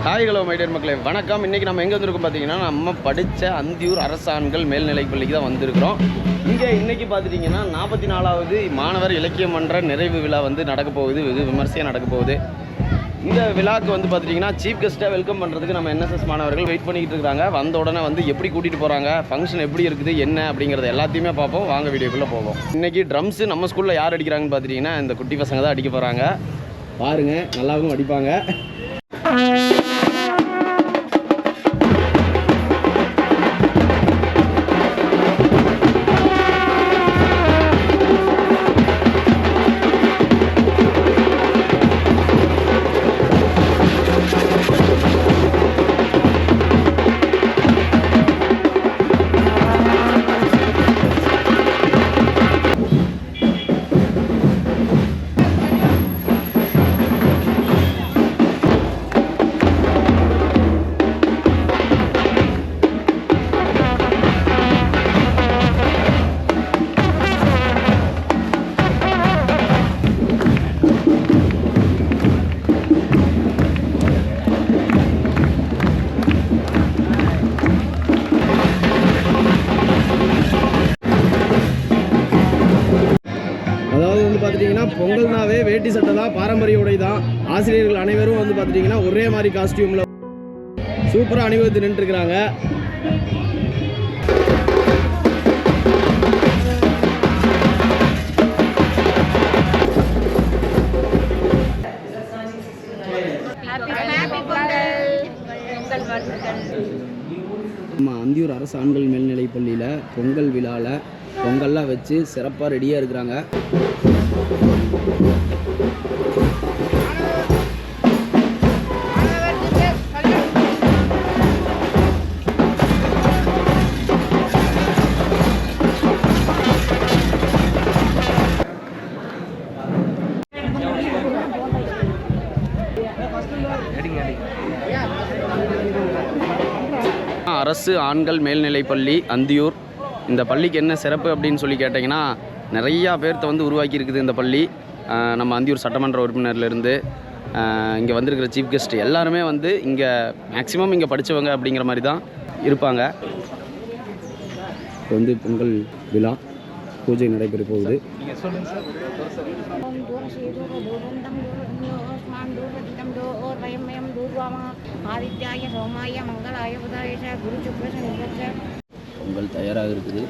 Hi hello my dear மக்களே வணக்கம். இன்றைக்கி நம்ம எங்கே வந்திருக்கோம் பார்த்தீங்கன்னா, நம்ம படித்த அந்தியூர் அரசு ஆண்கள் மேல்நிலைப் பள்ளிக்கு தான் வந்திருக்கிறோம். இங்கே இன்றைக்கி பார்த்துட்டிங்கன்னா 44வது மாணவர் இலக்கிய மன்ற நிறைவு விழா வந்து நடக்க போகுது. வெகு விமர்சையாக நடக்க போகுது. இந்த விழாவுக்கு வந்து பார்த்துட்டிங்கன்னா சீஃப் கெஸ்ட்டாக வெல்கம் பண்ணுறதுக்கு நம்ம NSS மாணவர்கள் வெயிட் பண்ணிக்கிட்டு இருக்காங்க. வந்த உடனே வந்து எப்படி கூட்டிகிட்டு போகிறாங்க, ஃபங்க்ஷன் எப்படி இருக்குது, என்ன அப்படிங்கிறது எல்லாத்தையுமே பார்ப்போம். வாங்க வீடியோக்குள்ளே போவோம். இன்றைக்கி ட்ரம்ஸு நம்ம ஸ்கூலில் யார் அடிக்கிறாங்கன்னு பார்த்துட்டிங்கன்னா இந்த குட்டி பசங்க தான் அடிக்க போகிறாங்க. பாருங்கள், நல்லாவும் அடிப்பாங்க. பார்த்துட்டிங்கன்னா பொங்கல்னாவே வேட்டி சட்டை தான், பாரம்பரிய உடை தான். ஆசிரியர்கள் அனைவரும் வந்து பார்த்துட்டிங்கன்னா ஒரே மாதிரி காஸ்டியூமில் சூப்பராக அணிவகுத்து நின்றுருக்குறாங்க. நம்ம அந்தியூர் அரசு ஆண்கள் மேல்நிலைப் பள்ளியில் பொங்கல் விழாவில் பொங்கல்லாம் வச்சு சிறப்பாக ரெடியாக இருக்கிறாங்க. அரசு ஆண்கள் மேல்நிலைப் பள்ளி அந்தியூர். இந்த பள்ளிக்கு என்ன சிறப்பு அப்படின்னு சொல்லி கேட்டிங்கன்னா, நிறையா பேர்த்த வந்து உருவாக்கி இருக்குது இந்த பள்ளி. நம்ம அந்தியூர் சட்டமன்ற உறுப்பினர்லேருந்து இங்கே வந்திருக்கிற சீஃப் கெஸ்ட் எல்லாருமே வந்து இங்கே மேக்ஸிமம் இங்கே படித்தவங்க அப்படிங்கிற மாதிரி தான் இருப்பாங்க. இப்போ வந்து பொங்கல் விழா பூஜை நடைபெற போகுது. பொங்கல் தயாராக இருக்குது.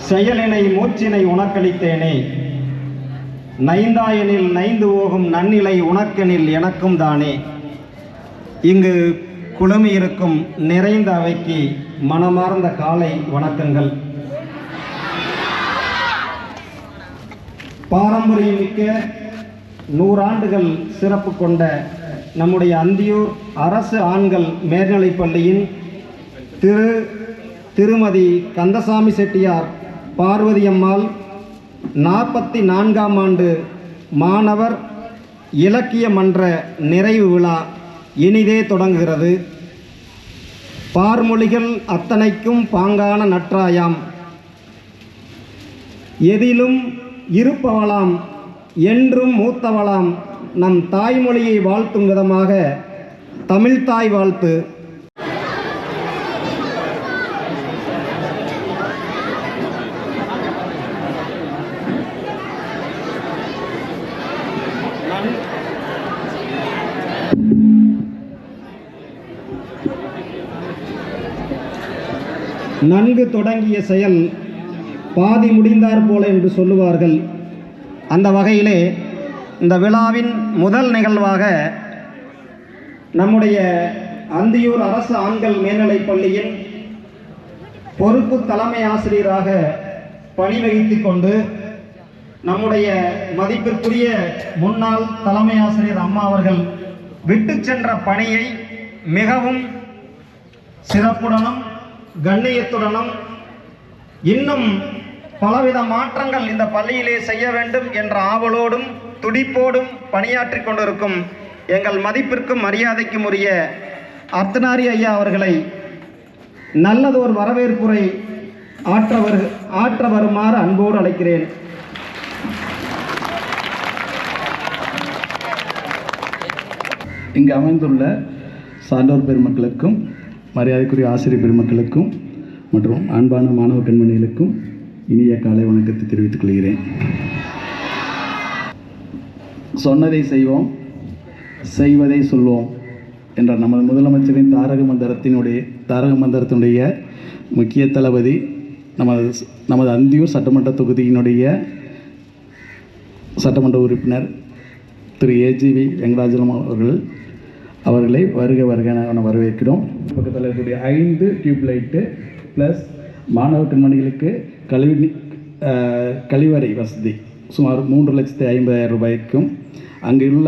செயலினை மூச்சினை உனக்களித்தேனே, நைந்தாயனில் நைந்து போகும் நன்னிலை உனக்கெனில் எனக்கும் தானே. இங்கு குழுமியிருக்கும் நிறைந்த அவைக்கு மனமார்ந்த காலை வணக்கங்கள். பாரம்பரியமிக்க 100 ஆண்டுகள் சிறப்பு கொண்ட நம்முடைய அந்தியூர் அரசு ஆண்கள் மேல்நிலைப் பள்ளியின் திருமதி கந்தசாமி செட்டியார் பார்வதியம்மாள் 44ஆம் ஆண்டு மாணவர் இலக்கிய மன்ற நிறைவு விழா இனிதே தொடங்குகிறது. பார்மொழிகள் அத்தனைக்கும் பாங்கான நற்றாயாம், எதிலும் இருப்பவளாம், என்றும் மூத்தவளாம், நம் தாய்மொழியை வாழ்த்தும் விதமாக தமிழ்தாய் வாழ்த்து. நன்கு தொடங்கிய செயல் பாதி முடிந்தார் போல என்று சொல்லுவார்கள். அந்த வகையிலே இந்த விழாவின் முதல் நிகழ்வாக நம்முடைய அந்தியூர் அரசு ஆண்கள் மேல்நிலைப் பள்ளியின் பொறுப்பு தலைமை ஆசிரியராக பணி வகித்துக் கொண்டு நம்முடைய மதிப்பிற்குரிய முன்னாள் தலைமை ஆசிரியர் அம்மா அவர்கள் விட்டு சென்ற பணியை மிகவும் சிறப்புடனும் கண்ணியத்துடனும் இன்னும் பலவித மாற்றங்கள் இந்த பள்ளியிலே செய்ய வேண்டும் என்ற ஆவலோடும் துடிப்போடும் பணியாற்றி கொண்டிருக்கும் எங்கள் மதிப்பிற்கும் மரியாதைக்கும் உரிய அர்த்தனாரி ஐயா அவர்களை நல்லதோர் வரவேற்புரை ஆற்ற வருமாறு அன்போடு அழைக்கிறேன். இங்கு அமைந்துள்ள சான்றோர் பெருமக்களுக்கும் மரியாதைக்குரிய ஆசிரியர் பெருமக்களுக்கும் மற்றும் அன்பான மாணவ பெண்மணிகளுக்கும் இனிய காலை வணக்கத்தை தெரிவித்துக் கொள்கிறேன். சொன்னதை செய்வோம், செய்வதை சொல்வோம் என்ற நமது முதலமைச்சரின் தாரக மந்திரத்தினுடைய முக்கிய தளபதி நமது அந்தியூர் சட்டமன்ற தொகுதியினுடைய சட்டமன்ற உறுப்பினர் திரு ஏஜிவி வெங்கடாஜலம் அவர்களை வருக என வரவேற்கிறோம். பக்கத்தில் இருக்கக்கூடிய 5 டியூப் லைட்டு ப்ளஸ் மாணவ பெண்மணிகளுக்கு கழிவறை வசதி சுமார் 3,50,000 ரூபாய்க்கும் அங்குள்ள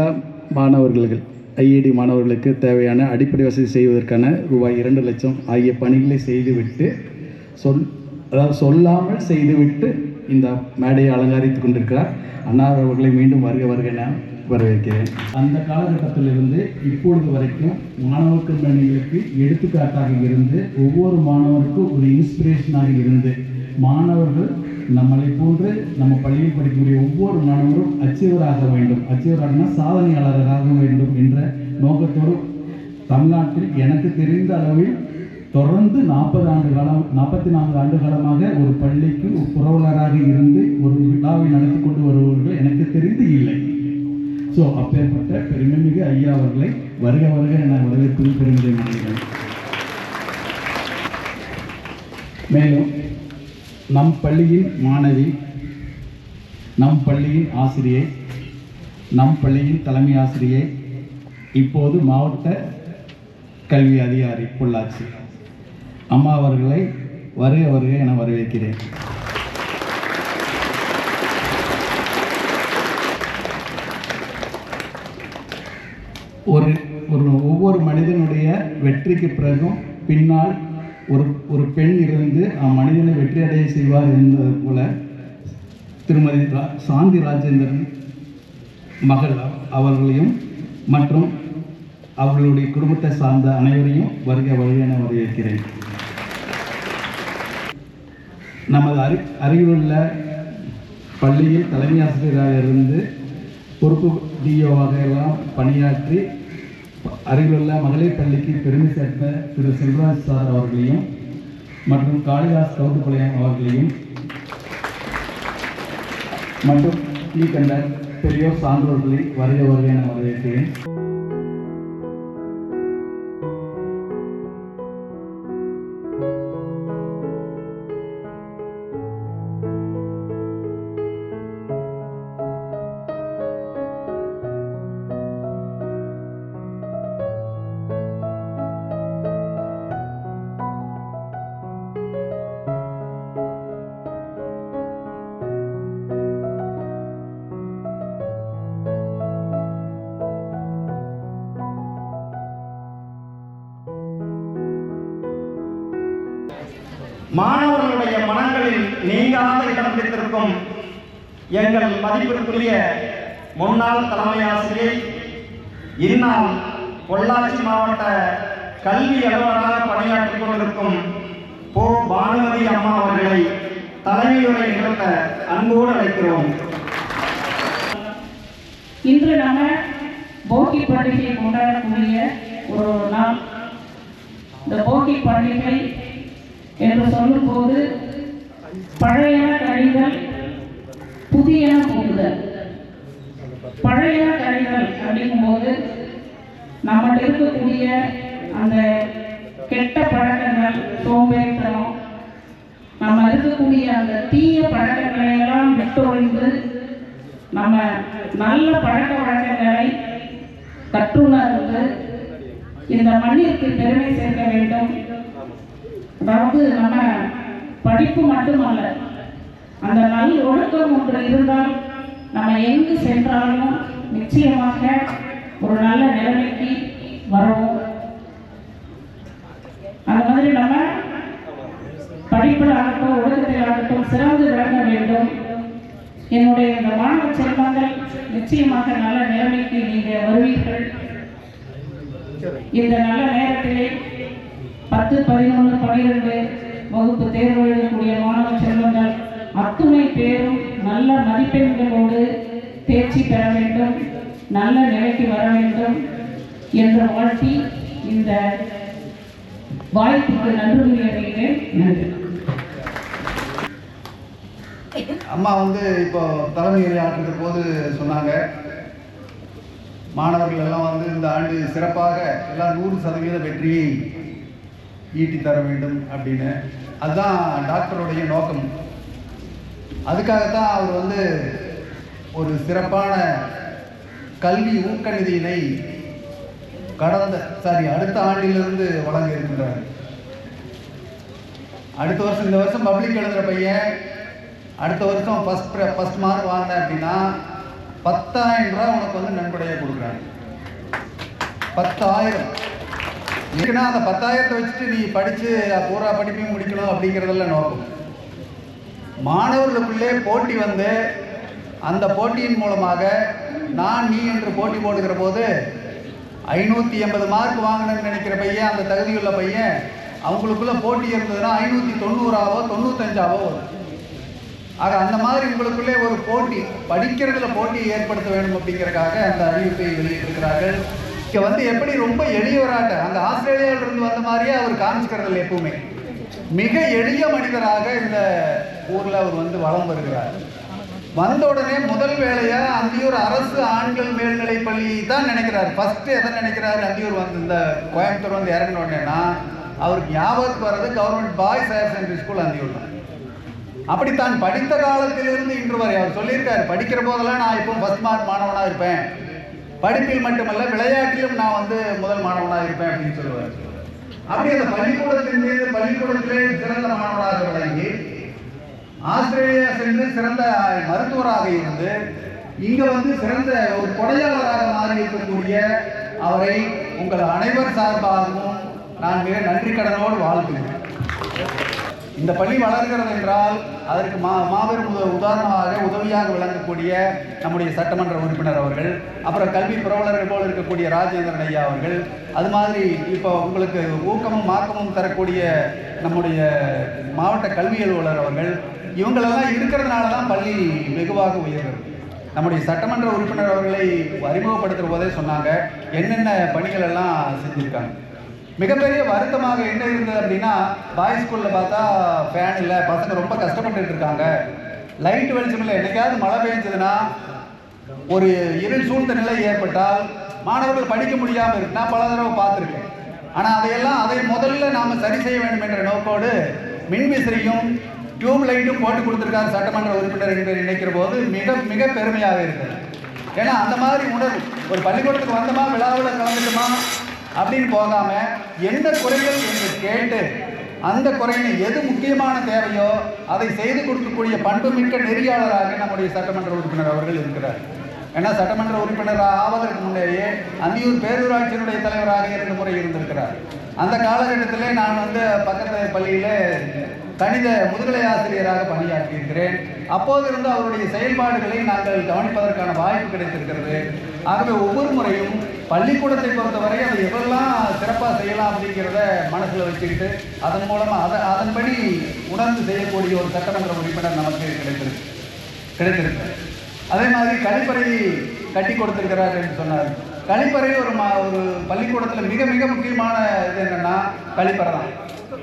மாணவர்கள் ஐஏடி மாணவர்களுக்கு தேவையான அடிப்படை வசதி செய்வதற்கான ரூபாய் 2 லட்சம் ஆகிய பணிகளை செய்துவிட்டு சொல்லாமல் செய்துவிட்டு இந்த மேடையை அலங்கரித்து கொண்டிருக்கிறார். அன்னார் அவர்களை மீண்டும் வருக என வரவேற்கிறேன். அந்த காலகட்டத்திலிருந்து இப்பொழுது வரைக்கும் மாணவ பெண்மணிகளுக்கு எடுத்துக்காட்டாக இருந்து ஒவ்வொரு மாணவருக்கும் ஒரு இன்ஸ்பிரேஷனாக இருந்து மாணவர்கள் நம்மளை போன்று நம்ம பள்ளியில் படிக்கக்கூடிய ஒவ்வொரு மாணவரும் அச்சீவராக வேண்டும், அச்சீவராகனா சாதனையாளராக வேண்டும் என்ற நோக்கத்தோடு தமிழ்நாட்டில் எனக்கு தெரிந்த அளவில் தொடர்ந்து 44 ஆண்டு காலமாக ஒரு பள்ளிக்கு ஒரு புரவலராக இருந்து ஒரு விழாவை நடத்தி கொண்டு வருபவர்கள் எனக்கு தெரிந்து இல்லை. ஸோ அப்பேற்பட்ட பெருமைமிகு ஐயா அவர்களை வருக என வரவேற்பதில் பெருமிதை அடைகிறேன். மேலும் நம் பள்ளியின் மாணவி, நம் பள்ளியின் ஆசிரியை, நம் பள்ளியின் தலைமை ஆசிரியை, இப்போது மாவட்ட கல்வி அதிகாரி பொள்ளாச்சி அம்மா அவர்களை வருக என வரவேற்கிறேன். ஒவ்வொரு மனிதனுடைய வெற்றிக்கு பிறகும் பின்னால் ஒரு பெண் இருந்து மனிதனை வெற்றி அடைய செய்வார் என்பது போல திருமதி சாந்தி ராஜேந்திரன் மகள் அவர்களையும் மற்றும் அவர்களுடைய குடும்பத்தை சார்ந்த அனைவரையும் வருக என வரவேற்கிறேன். நமது அருகிலுள்ள பள்ளியில் தலைமை ஆசிரியராக இருந்து பொறுப்பு டிஓவாக எல்லாம் பணியாற்றி அருகிலுள்ள மகளிர் பள்ளிக்கு பெருமை சேர்த்த திரு செல்வராஜ் சார் அவர்களையும் மற்றும் காளிதாஸ் கவுட்டுப்பாளையம் அவர்களையும் மற்றும் கீழ்கண்ட பெரியோர் சான்றோர்களை வருக என வரவேற்கிறேன். மாணவர்களுடைய மனங்களில் நீங்காத இடம் பிடித்திருக்கும் எங்கள் மதிப்பிற்குரிய முன்னாள் தலைமை ஆசிரியை, இந்நாள் பொள்ளாச்சி மாவட்ட கல்வி அலுவலராக பணியாற்றிக் கொண்டிருக்கும் பானுமதி அம்மா அவர்களை தலைமையுரை நிகழ்த்த அன்போடு அழைக்கிறோம். இன்று நம்ம போகி பண்டிகை கொண்டாடக்கூடிய ஒரு நாள். இந்த போகி பண்டிகை என்று சொல்லும்போது பழைய கழிகள் புதிய புகுதல். பழைய கழிகள் அப்படிங்கும்போது நம்மகிட்ட இருக்கக்கூடிய அந்த கெட்ட பழக்கங்கள், சோம்பேறித்தனம், இருக்கக்கூடிய அந்த தீய பழக்கங்களை எல்லாம் விட்டொழிந்து நம்ம நல்ல பழக்க வழக்கங்களை கற்றுணர்ந்து இந்த மண்ணிற்கு பெருமை சேர்க்க வேண்டும். அதாவது நம்ம படிப்பு மட்டுமல்ல, அந்த நல் ஒழுக்கம் ஒன்று இருந்தால் நம்ம எங்கு சென்றாலும் நிச்சயமாக ஒரு நல்ல நிலைமைக்கு வருவோம். அந்த மாதிரி நம்ம படிப்பில் ஆகட்டும், ஒழுக்கத்தில் ஆகட்டும் சிறந்து விளங்க வேண்டும். என்னுடைய இந்த மாணவ செல்வங்கள் நிச்சயமாக நல்ல நிலைமைக்கு நீங்கள் வருவீர்கள். இந்த நல்ல நேரத்திலே 10, 11, 12 வகுப்பு தேர்வு எழுதக்கூடிய மாணவ செல்வங்கள் அத்துணை பேரும் நல்ல மதிப்பெண்களோடு தேர்ச்சி பெற வேண்டும், நல்ல நிலைக்கு வர வேண்டும் என்று வாழ்த்தி இந்த வாய்ப்புக்கு நன்றி அறிகிறேன். நன்றி. அம்மா இப்போ தலைமை ஆற்றுகிற போது சொன்னாங்க, மாணவர்கள் எல்லாம் இந்த ஆண்டு சிறப்பாக எல்லாம் 100% வெற்றியை ஈட்டி தர வேண்டும் அப்படின்னு. அதுதான் டாக்டருடைய நோக்கம். அதுக்காகத்தான் அவர் ஒரு சிறப்பான கல்வி ஊக்க நிதியினை அடுத்த ஆண்டிலிருந்து வழங்க இருக்கிறார். அடுத்த வருஷம், இந்த வருஷம் பப்ளிக் எழுதுகிற பையன் அடுத்த வருஷம் ஃபஸ்ட் மார்க் வாங்கினேன் அப்படின்னா 10,000 ரூபா உனக்கு நன்கொடையாக கொடுக்குறாங்க. 10,000 இருக்குன்னா அந்த 10,000 வச்சுட்டு நீ படித்து பூரா படிப்பையும் முடிக்கணும் அப்படிங்கிறதெல்லாம் நோக்கம். மாணவர்களுக்குள்ளே போட்டி அந்த போட்டியின் மூலமாக நான் நீ என்று போட்டி போடுகிற போது 580 மார்க் வாங்கணும்னு நினைக்கிற பையன், அந்த தகுதியுள்ள பையன், அவங்களுக்குள்ள போட்டி இருந்ததுன்னா 590ஆவோ 95ஆவோ வரும். ஆக அந்த மாதிரி உங்களுக்குள்ளே ஒரு போட்டி, படிக்கிறதுல போட்டியை ஏற்படுத்த வேண்டும் அப்படிங்கிறதுக்காக அந்த அறிவிப்பை வெளியிட்டிருக்கிறார்கள். இங்கே எப்படி ரொம்ப எளியவராக, அந்த ஆஸ்திரேலியாவிலிருந்து வந்த மாதிரியே அவர் காமிச்சுக்கிறதில்ல. எப்பவுமே மிக எளிய மனிதராக இந்த ஊரில் அவர் வலம் வருகிறார். வந்த உடனே முதல் வேலையா அந்தியூர் அரசு ஆண்கள் மேல்நிலை பள்ளி தான் நினைக்கிறார். ஃபர்ஸ்ட் எதை நினைக்கிறாரு, அந்தியூர் இந்த கோயம்புத்தூர் இறங்கின உடனேனா அவருக்கு ஞாபகத்துக்கு வர்றது government boys higher secondary school Anthiyur தான். அப்படித்தான் படித்த காலத்திலிருந்து இன்று வரை அவர் சொல்லியிருக்காரு, படிக்கிற போதெல்லாம் நான் இப்போ ஃபர்ஸ்ட் மார்க் மாணவனாக இருப்பேன், படிப்பில் மட்டுமல்ல விளையாட்டிலும் நான் முதல் மாணவனாக இருப்பேன் அப்படின்னு சொல்லுவார். அப்படி அந்த பள்ளிக்கூடத்திலே சிறந்த மாணவனாக விளங்கி ஆஸ்திரேலியா சென்று சிறந்த மருத்துவராக இருந்து இங்க சிறந்த ஒரு கொடையாளராக மாறி இருக்கக்கூடிய அவரை உங்கள் அனைவர் சார்பாகவும் நான் மிக நன்றி கடனோடு வாழ்த்துகிறேன். இந்த பள்ளி வளர்கிறது என்றால் அதற்கு மாபெரும் உதாரணமாக உதவியாக விளங்கக்கூடிய நம்முடைய சட்டமன்ற உறுப்பினர் அவர்கள், அப்புறம் கல்வி புரவலர்கள் போல் இருக்கக்கூடிய ராஜேந்திரன் ஐயா அவர்கள், அது மாதிரி இப்போ உங்களுக்கு ஊக்கமும் மாக்கமும் தரக்கூடிய நம்முடைய மாவட்ட கல்வி அலுவலர் அவர்கள், இவங்களெல்லாம் இருக்கிறதுனால தான் பள்ளி வெகுவாக உயர்கிறது. நம்முடைய சட்டமன்ற உறுப்பினர் அவர்களை அறிமுகப்படுத்துகிற போதே சொன்னாங்க என்னென்ன பணிகள் எல்லாம் செஞ்சுருக்காங்க. மிகப்பெரிய வருத்தமாக என்ன இருந்தது அப்படின்னா, பாய்ஸ் ஸ்கூலில் பார்த்தா ஃபேன் இல்லை, பசங்க ரொம்ப கஷ்டப்பட்டு இருக்காங்க, லைட் வெளிச்சம் இல்லை. என்னைக்காவது மழை பெஞ்சதுன்னா ஒரு இருள் சூழ்ந்த நிலை ஏற்பட்டால் மாணவர்கள் படிக்க முடியாமல் இருக்கு. நான் பல தடவை பார்த்துருக்கேன். ஆனால் அதை முதல்ல நாம் சரி செய்ய வேண்டும் என்ற நோக்கோடு மின்விசிறியும் டியூப் லைட்டும் போட்டு கொடுத்துருக்காங்க சட்டமன்ற உறுப்பினர் என்று நினைக்கிற போது மிக மிக பெருமையாக இருக்குது. ஏன்னா அந்த மாதிரி உணர்வு, ஒரு பள்ளிக்கூடத்துக்கு வந்தோமா விழாவில் கலந்துட்டோமா அப்படின்னு போகாம எந்த குறைகள் என்று கேட்டு அந்த குறையினை எது முக்கியமான தேவையோ அதை செய்து கொடுக்கக்கூடிய பண்புமிக்க நெறியாளராக நம்முடைய சட்டமன்ற உறுப்பினர் அவர்கள் இருக்கிறார். ஏன்னா சட்டமன்ற உறுப்பினர் ஆவதற்கு முன்னேயே அந்தியூர் பேரூராட்சியினுடைய தலைவராக 2 முறை இருந்திருக்கிறார். அந்த காலகட்டத்திலே நான் பக்கத்து பள்ளியிலே கணித முதுகலை ஆசிரியராக பணியாற்றியிருக்கிறேன். அப்போது இருந்து அவருடைய செயல்பாடுகளை நாங்கள் கவனிப்பதற்கான வாய்ப்பு கிடைத்திருக்கிறது. ஆகவே ஒவ்வொரு முறையும் பள்ளிக்கூடத்தை பொறுத்தவரை அதை எவ்வளெல்லாம் சிறப்பாக செய்யலாம் அப்படிங்கிறத மனசில் வச்சுக்கிட்டு அதன் மூலமாக அதன்படி உணர்ந்து செய்யக்கூடிய ஒரு சட்டமன்ற உறுப்பினர் நமக்கு கிடைத்திருக்கு. அதே மாதிரி கழிப்பறை கட்டி கொடுத்திருக்கிறார் என்று சொன்னார். கழிப்பறை ஒரு பள்ளிக்கூடத்தில் மிக மிக முக்கியமான இது என்னென்னா கழிப்பறை தான்.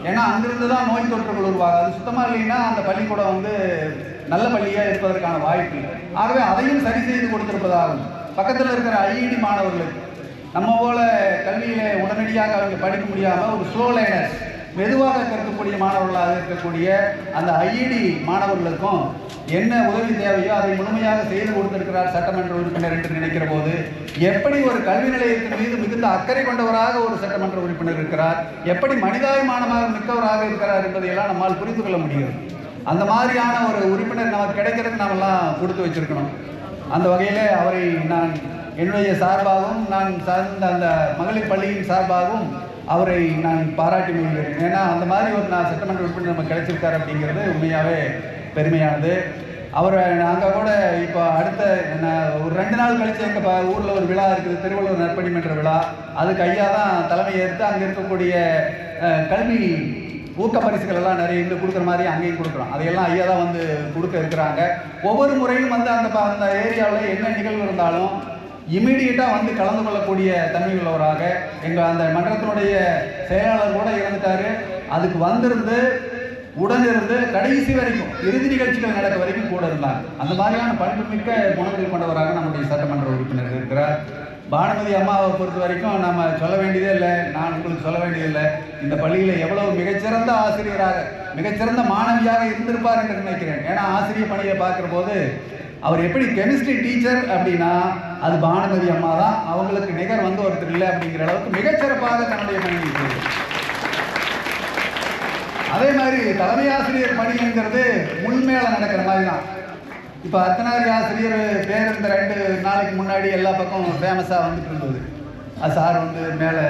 ஏன்னா அங்கிருந்து தான் நோய் தொற்றுகள் உருவாகும். அது சுத்தமாக இல்லைன்னா அந்த பள்ளிக்கூடம் நல்ல பள்ளியாக இருப்பதற்கான வாய்ப்பு இல்லை. ஆகவே அதையும் சரி செய்து கொடுத்திருப்பதாகும். பக்கத்தில் இருக்கிற ஐஇடி மாணவர்களுக்கு நம்ம போல கல்வியில் உடனடியாக அவங்க படிக்க முடியாமல் ஒரு ஸ்லோ லேர்னர்ஸ் மெதுவாக கற்கக்கூடிய மாணவர்களாக இருக்கக்கூடிய அந்த ஐஇடி மாணவர்களுக்கும் என்ன உதவி தேவையோ அதை முழுமையாக செய்து கொடுத்திருக்கிறார் சட்டமன்ற உறுப்பினர் என்று நினைக்கிற போது, எப்படி ஒரு கல்வி நிலையத்தின் மீது மிகுந்த அக்கறை கொண்டவராக ஒரு சட்டமன்ற உறுப்பினர் இருக்கிறார், எப்படி மனிதாபிமானமாக மிக்கவராக இருக்கிறார் என்பதையெல்லாம் நம்மால் புரிந்து கொள்ள முடிகிறது. அந்த மாதிரியான ஒரு உறுப்பினர் நமக்கு கிடைக்கிறதுக்கு நாமெல்லாம் கொடுத்து வச்சிருக்கணும். அந்த வகையில் அவரை நான் என்னுடைய சார்பாகவும் நான் சார்ந்த அந்த மகளிர் பள்ளியின் சார்பாகவும் அவரை நான் பாராட்டி மகிழ்கிறேன். ஏன்னா அந்த மாதிரி ஒரு சட்டமன்ற உறுப்பினர் நமக்கு கிடைச்சிருக்காரு அப்படிங்கிறது உண்மையாகவே பெருமையானது. அவர் நாங்கள் கூட இப்போ அடுத்த ஒரு 2 நாள் கழித்து எங்கள் ஊரில் ஒரு விழா இருக்குது, திருவள்ளுவர் நற்பணி மன்ற விழா. அதுக்கு ஐயா தான் தலைமை ஏற்று அங்கே இருக்கக்கூடிய கல்வி ஊக்க பரிசுகள் எல்லாம் நிறைய இங்கே கொடுக்குற மாதிரி அங்கேயும் கொடுக்குறோம். அதையெல்லாம் ஐயா தான் வந்து கொடுக்க இருக்கிறாங்க. ஒவ்வொரு முறையும் வந்து அந்த ஏரியாவில் என்ன நிகழ்வு இருந்தாலும் இமீடியட்டாக வந்து கலந்து கொள்ளக்கூடிய தன்மை உள்ளவராக எங்கள் அந்த மன்றத்தினுடைய செயலாளர் கூட இருந்துட்டார். அதுக்கு வந்திருந்து உடனிருந்து கடைசி வரைக்கும் இறுதி நிகழ்ச்சிகள் நடக்க வரைக்கும் கூட இருந்தாங்க. அந்த மாதிரியான பண்புமிக்க குணங்கள் கொண்டவராக நம்முடைய சட்டமன்ற உறுப்பினர் இருக்கிறார். பானுமதி அம்மாவை பொறுத்த வரைக்கும் நம்ம சொல்ல வேண்டியதே இல்லை, நான் உங்களுக்கு சொல்ல வேண்டியதில்லை. இந்த பள்ளியில் எவ்வளவு மிகச்சிறந்த ஆசிரியராக மிகச்சிறந்த மாணவியாக இருந்திருப்பார் என்று நினைக்கிறேன். ஏன்னா ஆசிரியர் பணியை பார்க்குற போது அவர் எப்படி கெமிஸ்ட்ரி டீச்சர் அப்படின்னா அது பானுமதி அம்மா தான். அவங்களுக்கு நிகர் வந்து ஒருத்தர் இல்லை அப்படிங்கிற அளவுக்கு மிகச்சிறப்பாக தன்னுடைய பணி இருக்கிறது. அதே மாதிரி தலைமை ஆசிரியர் பணிங்கிறது முன்மேல நடக்கிற மாதிரி தான். இப்போ அர்த்தநாரி ஆசிரியர் பேர் இந்த 2 நாளைக்கு முன்னாடி எல்லா பக்கம் ஃபேமஸாக வந்துட்டு இருந்தது. அது சார் வந்து மேலே,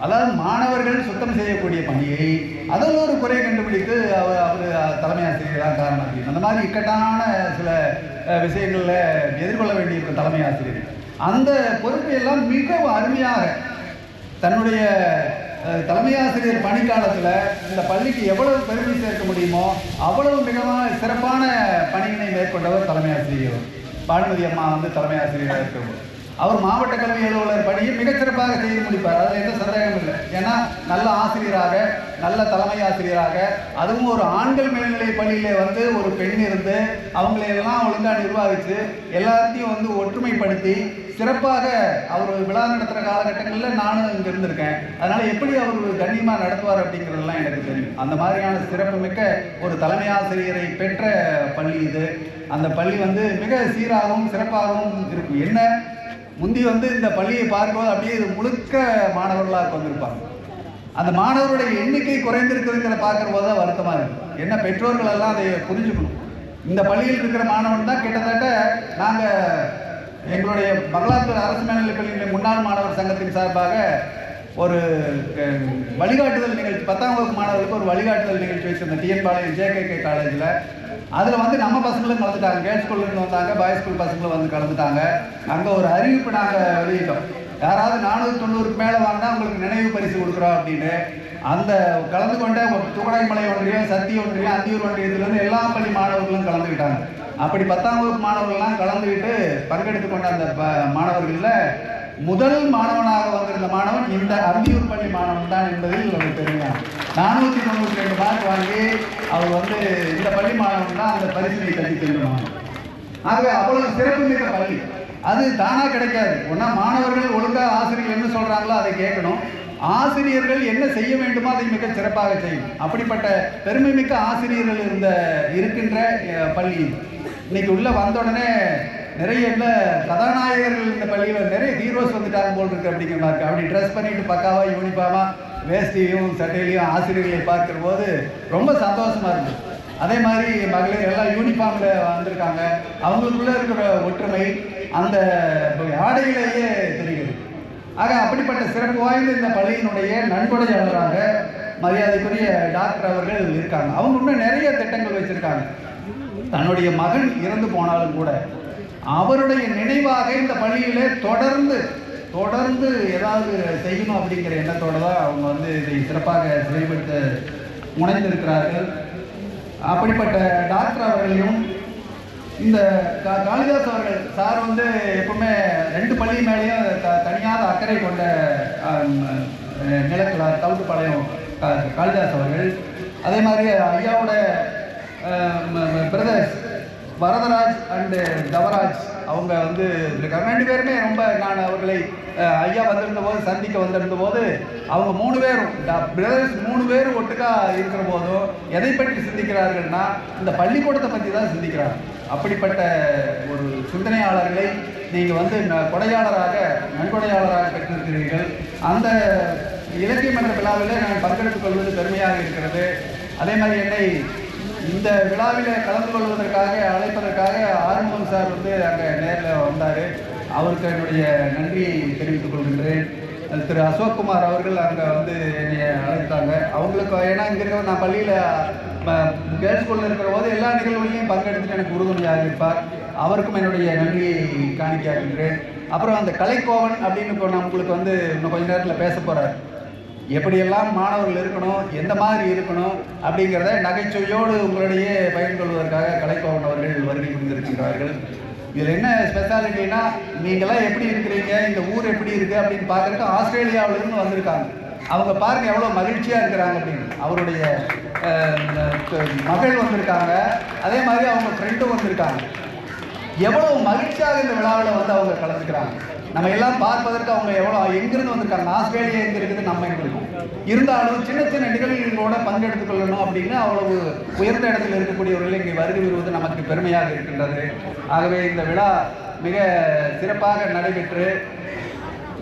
அதாவது மாணவர்கள் சுத்தம் செய்யக்கூடிய பணியை அதில் ஒரு குறை கண்டுபிடித்து அவர் தலைமை ஆசிரியர் தான் காரணம். அந்த மாதிரி இக்கட்டான சில விஷயங்களில் எதிர்கொள்ள வேண்டியிருக்கும் தலைமை ஆசிரியர். அந்த பொறுப்பை எல்லாம் மிகவும் அருமையாக தன்னுடைய தலைமை ஆசிரியர் பணிக்காலத்தில் இந்த பள்ளிக்கு எவ்வளவு பெருமை சேர்க்க முடியுமோ அவ்வளவு மிகவும் சிறப்பான பணியினை மேற்கொண்டவர் தலைமை ஆசிரியர். பானுமதி அம்மா வந்து தலைமை ஆசிரியராக இருக்கிறவர். அவர் மாவட்ட கல்வி அலுவலர் பணியை மிகச்சிறப்பாக செய்து முடிப்பார், அதில் எந்த சந்தேகமும் இல்லை. ஏன்னா நல்ல ஆசிரியராக, நல்ல தலைமை ஆசிரியராக, அதுவும் ஒரு ஆண்கள் மேல்நிலை பள்ளியிலே வந்து ஒரு பெண் இருந்து அவங்களையெல்லாம் ஒழுங்காக நிர்வகித்து எல்லாத்தையும் வந்து ஒற்றுமைப்படுத்தி சிறப்பாக அவர் விழா நடத்துகிற காலகட்டங்களில் நானும் இங்கே இருந்திருக்கேன். அதனால் எப்படி அவர் கண்ணியமாக நடத்துவார் அப்படிங்கிறதெல்லாம் எனக்கு தெரியும். அந்த மாதிரியான சிறப்புமிக்க ஒரு தலைமை ஆசிரியரை பெற்ற பள்ளி இது. அந்த பள்ளி வந்து மிக சீராகவும் சிறப்பாகவும் இருக்கும். என்ன முந்தி வந்து இந்த பள்ளியை பார்க்கும்போது அப்படியே இது முழுக்க மாணவர்களாக வந்திருப்பாங்க. அந்த மாணவருடைய எண்ணிக்கை குறைந்திருக்குதுங்கிற பார்க்குற போது தான் வருத்தமாக இருக்குது. என்ன பெற்றோர்கள் எல்லாம் அதை புரிஞ்சுக்கணும். இந்த பள்ளியில் இருக்கிற மாணவன் தான் கிட்டத்தட்ட நாங்கள் எங்களுடைய மங்களாத்தூர் அரசு மேல்நிலைப் பள்ளியினுடைய முன்னாள் மாணவர் சங்கத்தின் சார்பாக ஒரு வழிகாட்டுதல் நிகழ்ச்சி, 10ஆம் வகுப்பு மாணவர்களுக்கு ஒரு வழிகாட்டுதல் நிகழ்ச்சி வச்சுருந்தோம் டிஎன் பாளையம் ஜேகேகே காலேஜில். அதில் வந்து நம்ம பசங்களும் கலந்துட்டாங்க, கேர்ள்ஸ் ஸ்கூல்லேருந்து வந்தாங்க, பாய்ஸ் ஸ்கூல் பசங்களும் வந்து கலந்துட்டாங்க. அங்கே ஒரு அறிவிப்பு நாங்கள் வெளியிட்டோம், யாராவது 490க்கு மேலே வாங்கினா உங்களுக்கு நினைவு பரிசு கொடுக்குறோம் அப்படின்னு. அந்த கலந்து கொண்ட துகடாய்மலை ஒன்றியம், சத்தி ஒன்றியம், அந்தியூர் ஒன்றியத்திலேருந்து எல்லா பள்ளி மாணவர்களும் கலந்துக்கிட்டாங்க. அப்படி 10ஆம் வகுப்பு மாணவர்கள்லாம் கலந்துக்கிட்டு பங்கெடுத்து கொண்ட அந்த மாணவர்களில் முதல் மாணவனாக வந்திருந்த மாணவன் இந்த அந்தியூர் பள்ளி மாணவன் தான் என்பதில் நமக்கு தெரியும். 492 மார்க் வாங்கி அவர் வந்து இந்த பள்ளி மாணவன் தான் அந்த பரிசினை தள்ளி செல்லுவாங்க. ஆகவே அவ்வளவு சிறப்புமிக்க பள்ளி. அது தானாக கிடைக்காது. ஒன்றா மாணவர்கள் ஒழுங்காக ஆசிரியர்கள் என்ன சொல்கிறாங்களோ அதை கேட்கணும், ஆசிரியர்கள் என்ன செய்ய வேண்டுமோ அதை மிக சிறப்பாக செய்யணும். அப்படிப்பட்ட பெருமை மிக்க ஆசிரியர்கள் இருக்கின்ற பள்ளி. இன்னைக்கு உள்ள வந்த உடனே நிறைய கதாநாயகர்கள் இந்த பள்ளியில் நிறைய ஹீரோஸ் வந்துட்டாங்க போல் இருக்கு அப்படிங்கிற மாதிரி. அப்படி ட்ரெஸ் பண்ணிட்டு பக்காவாக யூனிஃபார்மாக வேஷ்டியும் சட்டையிலையும் ஆசிரியர்களை பார்க்குற போது ரொம்ப சந்தோஷமாக இருக்குது. அதே மாதிரி மகளிர் எல்லாம் யூனிஃபார்மில் வந்திருக்காங்க. அவங்களுக்குள்ளே இருக்கிற ஒற்றுமை அந்த ஆடையிலேயே தெரிகிறது. ஆக அப்படிப்பட்ட சிறப்பு வாய்ந்த இந்த பள்ளியினுடைய நன்கொடையாளராக மரியாதைக்குரிய டாக்டர் அவர்கள் இருக்காங்க. அவங்க இன்னும் நிறைய திட்டங்கள் வச்சுருக்காங்க. தன்னுடைய மகன் இறந்து போனாலும் கூட அவருடைய நினைவாக இந்த பள்ளியிலே தொடர்ந்து ஏதாவது செய்யணும் அப்படிங்கிற எண்ணத்தோடு தான் அவங்க வந்து இதை சிறப்பாக செயல்படுத்த முனைந்திருக்கிறார்கள். அப்படிப்பட்ட டாக்டர் அவர்களையும் இந்த காளிதாஸ் அவர்கள் சார் வந்து எப்பவுமே 2 பள்ளி மேலேயும் தனியாத அக்கறை கொண்ட நிலக்கலார் தவுட்டுப்பாளையம் காளிதாஸ் அவர்கள். அதே மாதிரி ஐயாவோட பிரதர்ஸ் வரதராஜ் அண்டு தவராஜ் அவங்க வந்து இருக்காங்க. 2 பேருமே ரொம்ப நான் அவர்களை ஐயா வந்திருந்த போது சந்திக்க வந்திருந்த போது அவங்க 3 பேரும் பிரதர்ஸ் 3 பேரும் ஒட்டுக்கா இருக்கிற போதும் எதை பற்றி சிந்திக்கிறார்கள்னா இந்த பள்ளிக்கூடத்தை பற்றி தான் சிந்திக்கிறாங்க. அப்படிப்பட்ட ஒரு சிந்தனையாளர்களை நீங்கள் வந்து நன்கொடையாளராக பெற்றிருக்கிறீர்கள். அந்த இலக்கிய மன்ற விழாவில் நான் பங்கெடுத்துக் கொள்வது பெருமையாக இருக்கிறது. அதே மாதிரி என்னை இந்த விழாவில் கலந்து கொள்வதற்காக அழைப்பதற்காக ஆறுமுகம் சார் வந்து அங்கே நேரில் வந்தார். அவருக்கு என்னுடைய நன்றியை தெரிவித்துக் கொள்கின்றேன். திரு அசோக்குமார் அவர்கள் அங்கே வந்து என்னை அழைத்தாங்க. அவங்களுக்கு ஏன்னா இங்கே இருக்கிற நான் பள்ளியில் கேர்ள்ஸ் ஸ்கூலில் இருக்கிற போது எல்லா நிகழ்வுகளையும் பங்கெடுத்துட்டு எனக்கு உறுதுணையாக இருப்பார். அவருக்கும் என்னுடைய நன்றியை காணிக்காகின்றேன். அப்புறம் அந்த கலைக்கோவன் அப்படின்னு இப்போ நான் உங்களுக்கு வந்து இன்னும் கொஞ்ச நேரத்தில் பேச போகிறார். எப்படியெல்லாம் மாணவர்கள் இருக்கணும், எந்த மாதிரி இருக்கணும் அப்படிங்கிறத நகைச்சுவையோடு உங்களிடையே பகிர்ந்து கொள்வதற்காக கலைக்கோவன் அவர்கள் வருகை புரிந்திருக்கின்றார்கள். இதில் என்ன ஸ்பெஷாலிட்டினா நீங்களாம் எப்படி இருக்கிறீங்க, இந்த ஊர் எப்படி இருக்குது அப்படின்னு பார்க்குறதுக்கு ஆஸ்திரேலியாவிலேருந்து வந்திருக்காங்க. அவங்க பாருங்கள் எவ்வளோ மகிழ்ச்சியாக இருக்கிறாங்க அப்படின்னு. அவருடைய மகள் வந்திருக்காங்க, அதே மாதிரி அவங்க ஃப்ரெண்டும் வந்திருக்காங்க. எவ்வளோ மகிழ்ச்சியாக இந்த விழாவில் வந்து அவங்க கலந்துக்கிறாங்க. நம்ம எல்லாம் பார்ப்பதற்கு அவங்க எவ்வளோ எங்கிருந்து வந்திருக்காங்க, ஆஸ்திரேலியா எங்கே இருக்குது, நம்ம எங்கே இருக்கோம். இருந்தாலும் சின்ன சின்ன நிகழ்வுகளோட பங்கெடுத்துக் கொள்ளணும் அப்படின்னு அவ்வளவு உயர்ந்த இடத்தில் இருக்கக்கூடியவர்கள் இங்கே வருகை வருவது நமக்கு பெருமையாக இருக்கின்றது. ஆகவே இந்த விழா மிக சிறப்பாக நடைபெற்று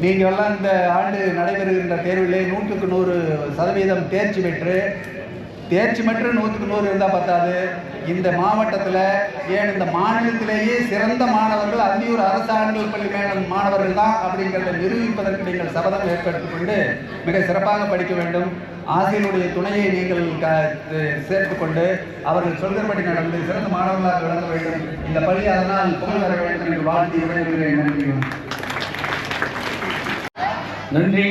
நீங்கள் எல்லாம் இந்த ஆண்டு நடைபெறுகின்ற தேர்விலே 100க்கு 100% தேர்ச்சி பெற்று 100க்கு 100 இருந்தால் பத்தாது. இந்த மாவட்டத்தில் ஏன் இந்த மாநிலத்திலேயே சிறந்த மாணவர்கள் அந்தியூர் அரசு ஆண்கள் பள்ளி மாணவர்கள் தான் அப்படிங்கிறத நிரூபிப்பதற்கு நீங்கள் சபதம் ஏற்படுத்திக் கொண்டு மிக சிறப்பாக படிக்க வேண்டும். ஆசிரியருடைய துணையை நீங்கள் சேர்த்துக்கொண்டு அவர்கள் சொல்கிறபடி நடந்து சிறந்த மாணவர்களாக விளங்க வேண்டும். இந்த பள்ளி அதனால் புகழ் வர வேண்டும் என்று வாழ்த்தி விடைபெறுகிறேன். நன்றி.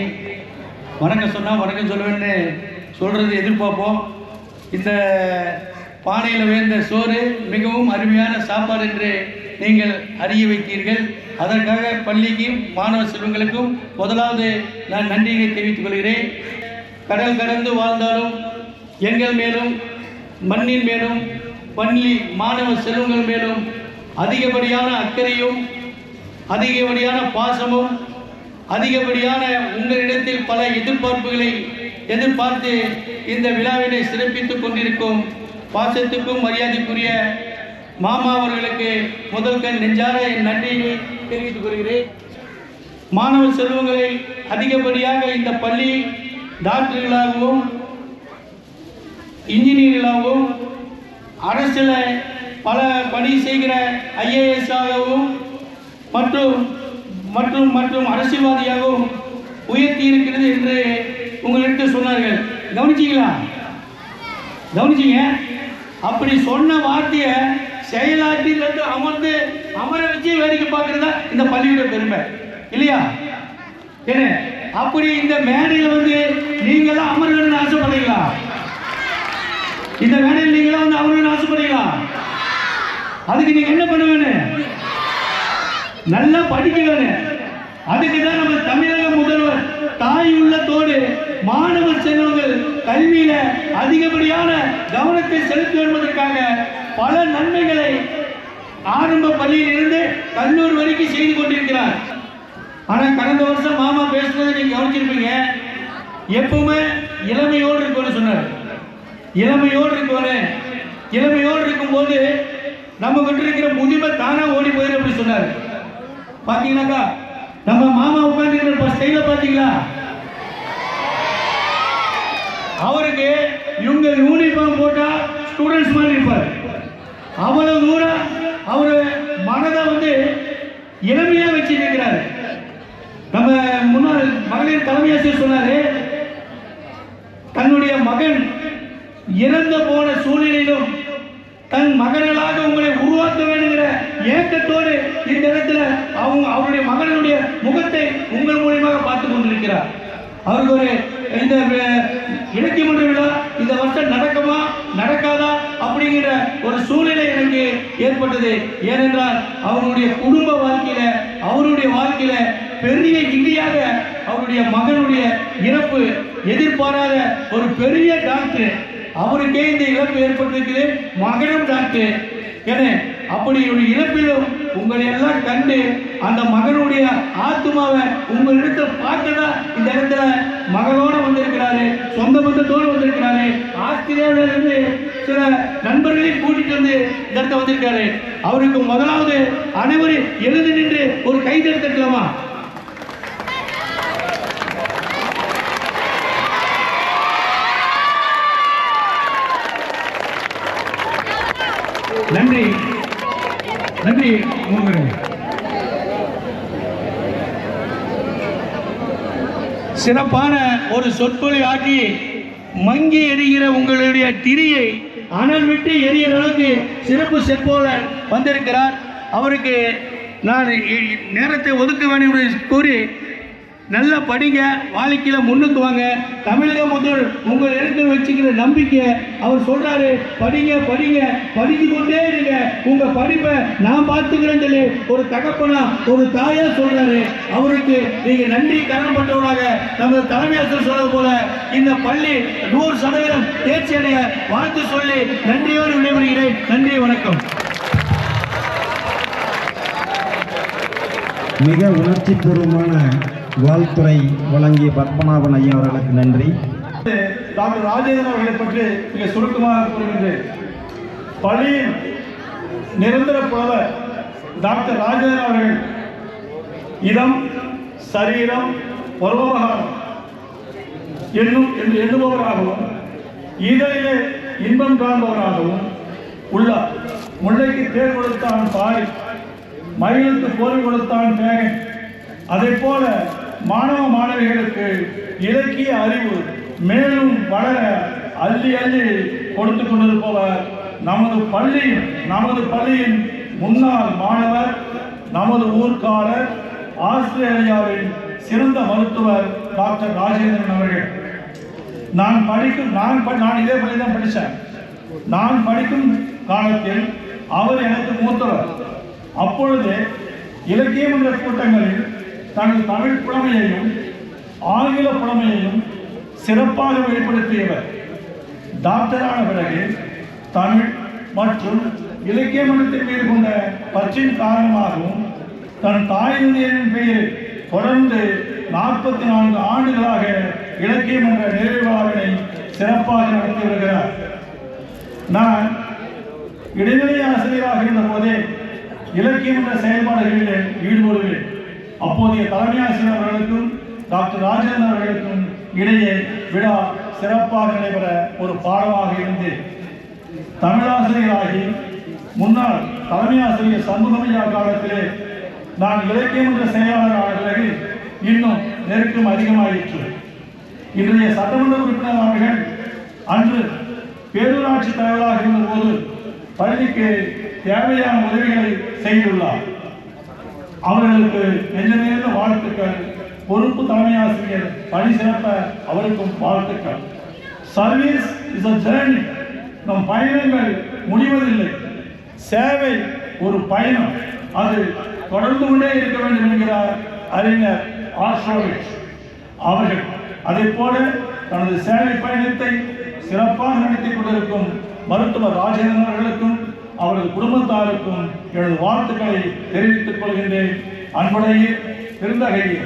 வணக்கம் சொன்னால் வணக்கம் சொல்லுவேன்னு சொல்கிறது எதிர்பார்ப்போம். இந்த பானையில் வேந்த சோறு மிகவும் அருமையான சாப்பாடு என்று நீங்கள் அறிய வைத்தீர்கள். அதற்காக பள்ளிக்கும் மாணவ செல்வங்களுக்கும் முதலாவது நான் நன்றியை தெரிவித்துக் கொள்கிறேன். கடல் கடந்து வாழ்ந்தாலும் எங்கள் மேலும் மண்ணின் மேலும் பள்ளி மாணவ செல்வங்கள் மேலும் அதிகப்படியான அக்கறையும் அதிகப்படியான பாசமும் அதிகப்படியான உங்களிடத்தில் பல எதிர்பார்ப்புகளை எதிர்பார்த்து இந்த விழாவினை சிறப்பித்துக் கொண்டிருக்கும் பாசத்துக்கும் மரியாதைக்குரிய மாமா அவர்களுக்கு முதல்கண் நெஞ்சார என் நன்றியை தெரிவித்துக் கொள்கிறேன். மாணவ செல்வங்களை அதிகப்படியாக இந்த பள்ளி டாக்டர்களாகவும் இன்ஜினியர்களாகவும் அரசில் பல பணி செய்கிற IAS ஆகவும் மற்றும் மற்றும் அரசியல்வாதியாகவும் உயர்த்தி இருக்கிறது என்று உங்களிடத்தில் சொன்னார்கள். கவனிச்சிங்க. அப்படி சொன்ன வார்த்தையை செயலாற்றிலிருந்து அமர வச்சு வேடிக்கை பார்க்கறதா இந்த பள்ளியோட பெருமை இல்லையா? என்ன அப்படி இந்த மேடையில் வந்து நீங்களாம் அமரணும்னு ஆசைப்படுறீங்களா? இந்த மேடையில் நீங்களாம் வந்து அமரணும்னு ஆசைப்படுறீங்களா? அதுக்கு நீங்க என்ன பண்ண வேணும்? நல்லா படிக்க வேணும். அதுக்கு தான் நம்ம தமிழக முதல்வர் தாய் உள்ளத்தோடு மாணவ செல்வங்கள் கல்வியில அதிகப்படியான கவனத்தை செலுத்த என்பதற்காக பல நன்மைகளை ஆரம்ப பள்ளியில் இருந்து கல்லூரி வரைக்கும் செய்து கொண்டிருக்கிறார். ஆனால் கடந்த வருஷம் மாமா பேசுனதை நீங்க கவனிச்சிருப்பீங்க. எப்பவுமே இளமையோடு இருக்கணும்னு சொன்னார். இளமையோடு இருக்கும்போது நம்ம கிட்ட இருக்கிற முதுமை தானா ஓடி போயிடும் அப்படி சொன்னார். பாத்தீங்கன்னாக்கா நம்ம மாமா உட்கார்ந்து ஸ்டைல பாத்தீங்களா? அவருக்கு இவங்க யூனிஃபார்ம் போட்டா ஸ்டூடெண்ட்ஸ் மாதிரி இருப்பார். அவ்வளவு தூரம் அவரு மனதை வந்து இளமையா வச்சிருக்கிறாரு. நம்ம முன்னாள் மகளிர் தலைமை ஆசிரியர் சொன்னாரு, தன்னுடைய மகன் இறந்து போன சூழ்நிலையிலும் தன் மகன்களாக உங்களை உருவாக்க வேண்டுங்கிற ஏக்கத்தோடு இந்த இடத்துல அவருடைய மகனுடைய முகத்தை உங்கள் மூலியமாக பார்த்து கொண்டிருக்கிறார். அவருக்கு ஒரு இந்த இலக்கிய மன்ற விழா இந்த வருஷம் நடக்குமா நடக்காதா அப்படிங்கிற ஒரு சூழ்நிலை எனக்கு ஏற்பட்டது. ஏனென்றால் அவருடைய குடும்ப வாழ்க்கையில பெரிய இடியாக அவருடைய மகனுடைய இறப்பு எதிர்பாராத ஒரு பெரிய டாக்டர், அவருக்கே இந்த இழப்பு ஏற்பட்டிருக்குது. மகனும் டாக்டர். ஏன்னா அப்படி ஒரு இழப்பிலும் உங்களை எல்லாம் கண்டு அந்த மகனுடைய ஆத்மாவை உங்களிடத்தில் பார்க்கதான் இந்த இடத்துல மகளோடு வந்திருக்கிறாரு, சொந்த பந்தத்தோடு வந்திருக்கிறாரு, ஆஸ்திரேலியாவிலிருந்து சில நண்பர்களையும் கூட்டிட்டு வந்து இந்த இடத்துல வந்திருக்காரு. அவருக்கு முதலாவது அனைவரும் எழுந்து நின்று ஒரு கைதல் தட்டலாமா? நன்றி நன்றி. சிறப்பான ஒரு சொற்பொழி ஆற்றி மங்கி எரிகிற உங்களுடைய திரியை அனல் விட்டு எரிகிற அளவுக்கு சிறப்பு செப்போல வந்திருக்கிறார். அவருக்கு நான் நேரத்தை ஒதுக்க வேண்டும் என்று கூறி, நல்லா படிங்க, வாழ்க்கையில் முன்னுக்கு வாங்க. தமிழகம் முதல் உங்கள் இடத்தில் வச்சுக்கிற நம்பிக்கை அவர் சொல்கிறாரு, படிங்க படிங்க, படித்து கொண்டே இருங்க, உங்கள் படிப்பை நான் பார்த்துக்கிறேன்னு சொல்லி ஒரு தகப்பனா ஒரு தாயாக சொல்கிறாரு. அவருக்கு நீங்கள் நன்றி கடன்பட்டவராக நமது தலைமை ஆசிரியர் சொன்னது போல இந்த பள்ளி 100% தேர்ச்சி அடைய வாழ்த்து சொல்லி நன்றியோடு விடைபெறுகிறேன். நன்றி, வணக்கம். மிக உணர்ச்சிபூர்வமான வாழ்த்துறை வழங்கிய பத்மநாபன் ஐயா அவர்களுக்கு நன்றி. டாக்டர் ராஜேந்திரன் அவர்களை பற்றி மிக சுருக்கமாக கூறுகின்றேன். பள்ளியின் நிரந்தர புலவர் டாக்டர் ராஜேந்திரன் அவர்கள் இதம், சரீரம், பருவகாரம் என்னும் என்று எண்ணுபவராகவும் இதழிலே இன்பம் காண்பவராகவும் உள்ளார். முல்லைக்கு தேர் கொடுத்தான் பாரி, மயிலுக்கு போர் கொடுத்தான் தேகன். அதே போல மாணவ மாணவிகளுக்கு இலக்கிய அறிவு மேலும் வளர அள்ளி அள்ளி கொடுத்து கொண்டிருப்பவர் நமது பள்ளியின் முன்னாள் மாணவர், நமது ஊர்க்காரர், ஆஸ்திரேலியாவின் சிறந்த மருத்துவர் டாக்டர் ராஜேந்திரன் அவர்கள். நான் இதே பள்ளி தான் படித்தேன். நான் படிக்கும் காலத்தில் அவர் எனக்கு மூத்தவர். அப்பொழுது இலக்கியம் என்ற கூட்டங்களில் தனது தமிழ் புலமையையும் ஆங்கில புலமையையும் சிறப்பாக வெளிப்படுத்தியவர். டாக்டரான பிறகு தமிழ் மற்றும் இலக்கிய மன்றத்தின் மீது கொண்ட பற்றின் காரணமாகவும் தன் தாய் தந்தையரின் பெயரில் தொடர்ந்து 44 ஆண்டுகளாக இலக்கியம் என்ற நிறைவு விழாவினை சிறப்பாக நடத்தி வருகிறார். நான் இடைநிலை ஆசிரியராக இருந்த போதே இலக்கியம் என்ற செயல்பாடுகளில் ஈடுபடுவேன். அப்போதைய தலைமை ஆசிரியர் அவர்களுக்கும் டாக்டர் ராஜேந்திரன் அவர்களுக்கும் இடையே விழா சிறப்பாக நடைபெற ஒரு பாடமாக இருந்து தமிழாசிரியராகி முன்னாள் தலைமை ஆசிரியர் சண்முகமையா காலத்திலே நான் இலக்கியம் என்ற செயலாளர் ஆன பிறகு இன்னும் நெருக்கம் அதிகமாயிற்று. இன்றைய சட்டமன்ற உறுப்பினர் அவர்கள் அன்று பேரூராட்சி தலைவராக இருந்தபோது பள்ளிக்கு தேவையான உதவிகளை செய்துள்ளார். அவர்களுக்கு நெஞ்சமேர்ந்த வாழ்த்துக்கள். பொறுப்பு தலைமை ஆசிரியர் பணி சிறப்ப அவருக்கும் வாழ்த்துக்கள். Service is a journey. நம் பயணங்கள் முடிவதில்லை. சேவை ஒரு பயணம், அது தொடர்ந்து கொண்டே இருக்க வேண்டும் என்கிறார் அறிஞர் ஆர்ஷோவிச் அவர்கள். அதே போல தனது சேவை பயணத்தை சிறப்பாக நடத்தி கொண்டிருக்கும் மருத்துவர் ராஜேந்திரன் அவர்களுக்கும் அவரது குடும்பத்தாருக்கும் எனது வாழ்த்துக்களை தெரிவித்துக் கொள்கின்றேன். அன்புடைய பெருந்தகையே,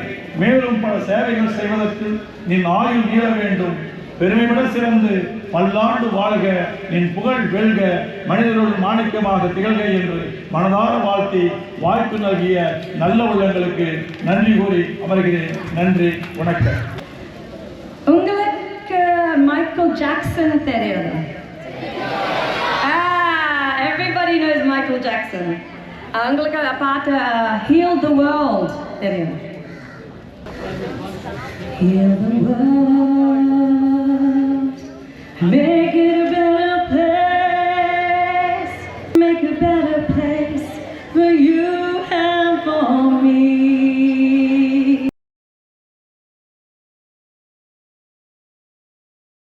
மேலும் பல சேவைகள் செய்வதற்கு நின் ஆயுள் நீள வேண்டும். பெருமைவிட சிறந்து பல்லாண்டு வாழ்க, நின் புகழ் வெல்க, மனிதரோடு மாணிக்கமாக திகழ்க என்று மனதார வாழ்த்தி வாய்ப்பு நல்கிய நல்ல உள்ளங்களுக்கு நன்றி கூறி அமர்கிறேன். நன்றி, வணக்கம். உங்களுக்கு மைக்கேல் ஜாக்சன் தெரியாது? Everybody knows Michael Jackson. உங்களுக்கு பாட்டு Heal the World தெரியும்? Heal the world, make it a better place, make a better place for you.